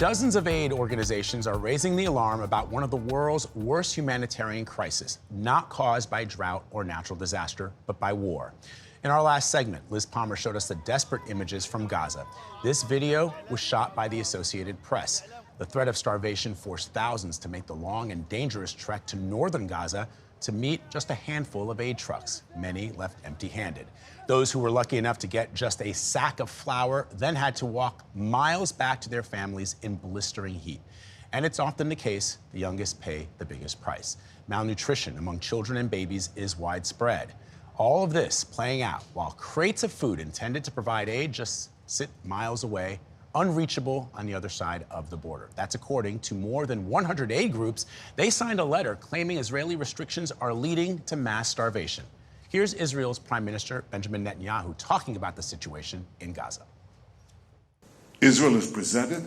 Dozens of aid organizations are raising the alarm about one of the world's worst humanitarian crises, not caused by drought or natural disaster, but by war. In our last segment, Liz Palmer showed us the desperate images from Gaza. This video was shot by the Associated Press. The threat of starvation forced thousands to make the long and dangerous trek to northern Gaza to meet just a handful of aid trucks. Many left empty-handed. Those who were lucky enough to get just a sack of flour then had to walk miles back to their families in blistering heat. And it's often the case, the youngest pay the biggest price. Malnutrition among children and babies is widespread. All of this playing out while crates of food intended to provide aid just sit miles away, unreachable on the other side of the border. That's according to more than 100 aid groups. They signed a letter claiming Israeli restrictions are leading to mass starvation. Here's Israel's Prime Minister Benjamin Netanyahu talking about the situation in Gaza. Israel is presented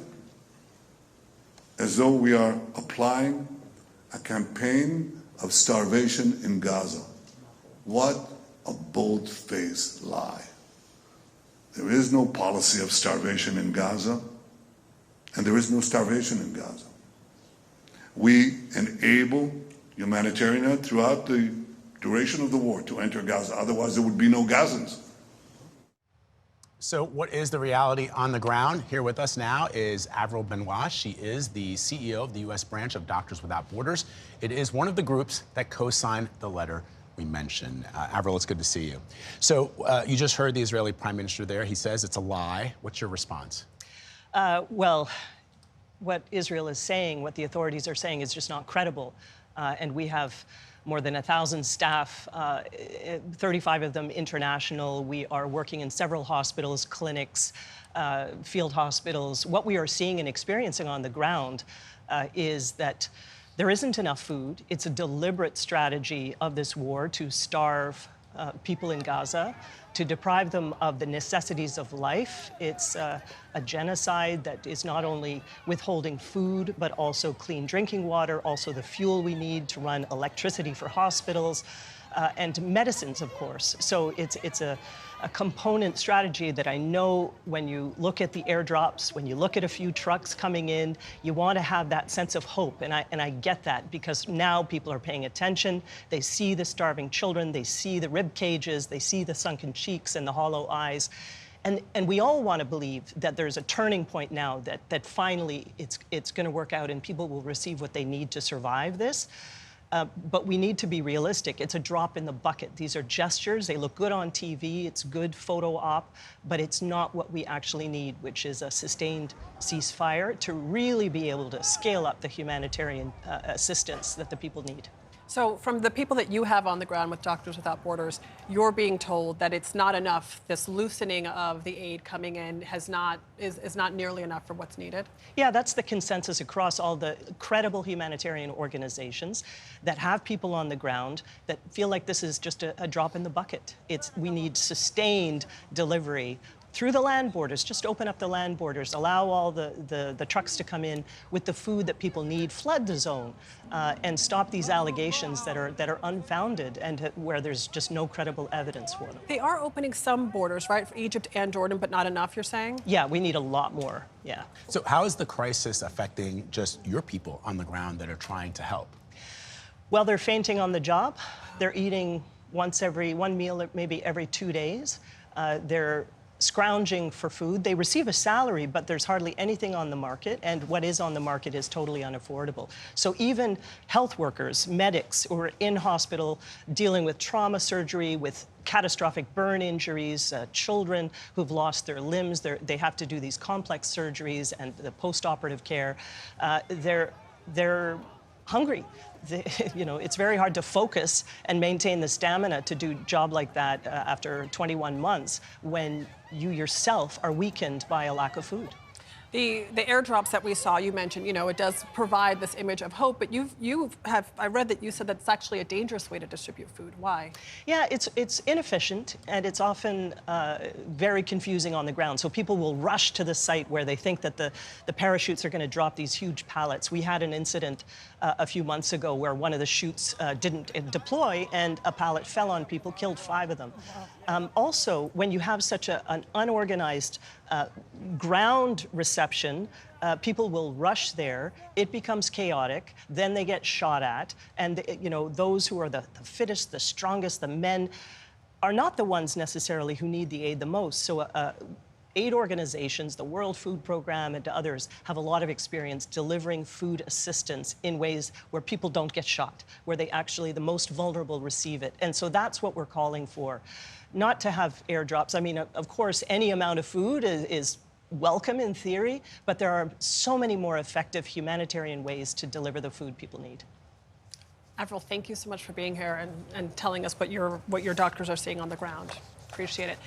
as though we are applying a campaign of starvation in Gaza. What a bold-faced lie. There is no policy of starvation in Gaza, and there is no starvation in Gaza. We enable humanitarian aid throughout the duration of the war to enter Gaza. Otherwise, there would be no Gazans. So what is the reality on the ground? Here with us now is Avril Benoît. She is the CEO of the U.S. branch of Doctors Without Borders. It is one of the groups that co-signed the letter we mentioned. Avril, it's good to see you. So you just heard the Israeli Prime Minister there. He says it's a lie. What's your response? Well, what Israel is saying, what the authorities are saying is just not credible. And we have more than 1,000 staff, 35 of them international. We are working in several hospitals, clinics, field hospitals. What we are seeing and experiencing on the ground is that there isn't enough food. It's a deliberate strategy of this war to starve people in Gaza, to deprive them of the necessities of life. It's a genocide that is not only withholding food, but also clean drinking water, also the fuel we need to run electricity for hospitals, and medicines, of course. So it's a component strategy that I know when you look at the airdrops, when you look at a few trucks coming in, you want to have that sense of hope. And I get that because now people are paying attention. They see the starving children, they see the rib cages, they see the sunken cheeks and the hollow eyes. And we all want to believe that there's a turning point now that finally it's going to work out and people will receive what they need to survive this. But we need to be realistic. It's a drop in the bucket. These are gestures. They look good on TV. It's good photo op, but it's not what we actually need, which is a sustained ceasefire to really be able to scale up the humanitarian assistance that the people need. So from the people that you have on the ground with Doctors Without Borders, you're being told that it's not enough. This loosening of the aid coming in is not nearly enough for what's needed? Yeah, that's the consensus across all the credible humanitarian organizations that have people on the ground that feel like this is just a drop in the bucket. We need sustained delivery through the land borders. Just open up the land borders, allow all the trucks to come in with the food that people need, flood the zone, and stop these allegations that are unfounded and where there's just no credible evidence for them. They are opening some borders, right, for Egypt and Jordan, but not enough, you're saying? Yeah, we need a lot more, yeah. So how is the crisis affecting just your people on the ground that are trying to help? Well, they're fainting on the job. They're eating one meal maybe every 2 days. They're scrounging for food. They receive a salary, but there's hardly anything on the market, and what is on the market is totally unaffordable. So even health workers, medics who are in hospital dealing with trauma surgery, with catastrophic burn injuries, children who've lost their limbs, they have to do these complex surgeries and the post-operative care, they're hungry. It's very hard to focus and maintain the stamina to do a job like that after 21 months when you yourself are weakened by a lack of food. The airdrops that we saw, you mentioned, it does provide this image of hope, but I read that you said that it's actually a dangerous way to distribute food. Why? Yeah, it's inefficient, and it's often very confusing on the ground. So people will rush to the site where they think that the parachutes are going to drop these huge pallets. We had an incident a few months ago where one of the chutes didn't deploy, and a pallet fell on people, killed 5 of them. Also, when you have such an unorganized ground reception, people will rush there. It becomes chaotic. Then they get shot at, and those who are the fittest, the strongest, the men, are not the ones necessarily who need the aid the most. So aid organizations, the World Food Program and others, have a lot of experience delivering food assistance in ways where people don't get shot, where the most vulnerable receive it. And so that's what we're calling for. Not to have airdrops. I mean, of course, any amount of food is welcome in theory, but there are so many more effective humanitarian ways to deliver the food people need. Avril, thank you so much for being here and telling us what your doctors are seeing on the ground. Appreciate it.